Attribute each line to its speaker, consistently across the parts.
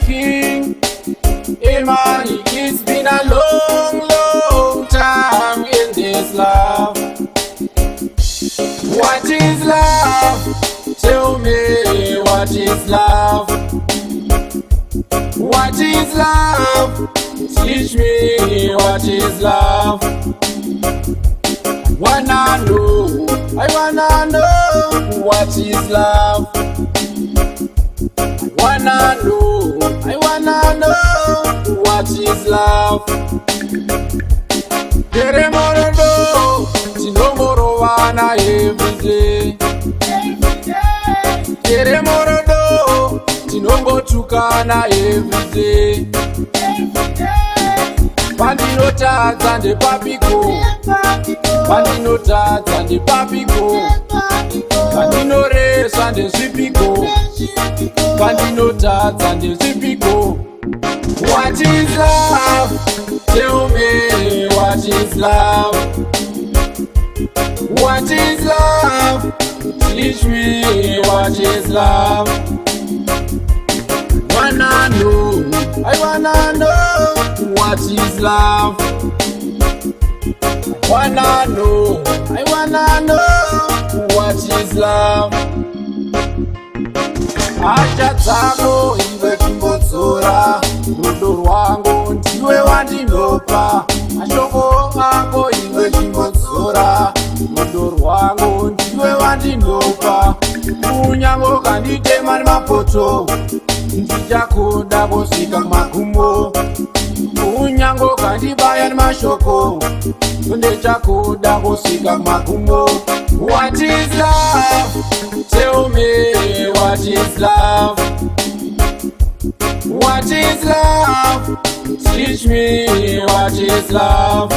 Speaker 1: King. Hey man, it's been a long time in this love. What is love? Tell me, what is love? What is love? Teach me, what is love? I wanna know what is love. I wanna know what is love. Teremorodo, tinomorowana everyday. Teremorodo, tinombotukana everyday. Pandinotadza ndepapiko, pandinotadza ndepapiko, pandinoresa ndezvipiko, pandinotadza ndezvipiko. What is love? Tell me, what is love? What is love? Teach me, what is love? I wanna know what is love. I wanna know what is love. Acha dzako iwe chimbodzora, rudo rwangu ndiwe wandinopa. Mashoko ako iwe chimbodzora, rudo rwangu ndiwe wandinopa. Kunyange ukanditema nemapoto, ndichakuda kusvika kumagumo. Kunyange ukandibaya nemashoko, ndichakuda kusvika kumagumo. What is love? Tell me, what is love? What is love? Teach me, what is love?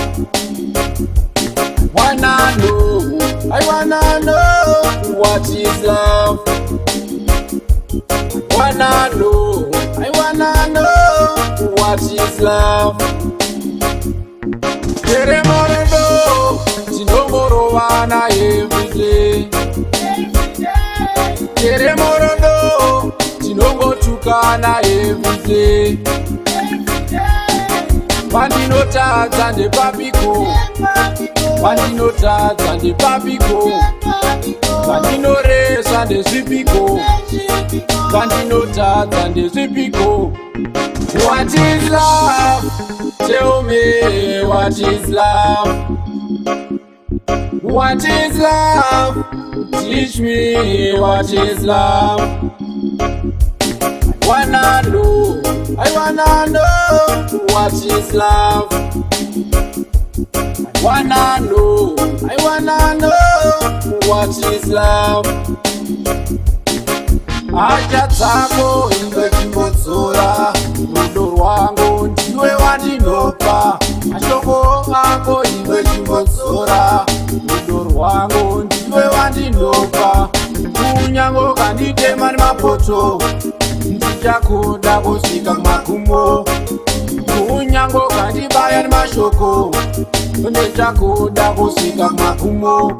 Speaker 1: I wanna know what is love. I wanna know what is love. Teremorodo, tinomorowana everyday. Teremorodo, tinombotukana everyday. Pandinotadza ndepapiko, pandinotadza ndepapiko, pandinoresa ndezvipiko, pandinotadza ndezvipiko. What is love? Tell me, what is love? What is love? Teach me, what is love? I wanna know what is love. I wanna know what is love. Acha dzako iwe chimbodzora, rudo rwangu ndiwe wandinopa. Mashoko ako iwe chimbodzora, rudo rwangu ndiwe wandinopa. Kunyange ukanditema nemapoto, ndichakuda kusvika kumagumo. Kunyange ukandibaya nemashoko, ndichakuda kusvika kumagumo.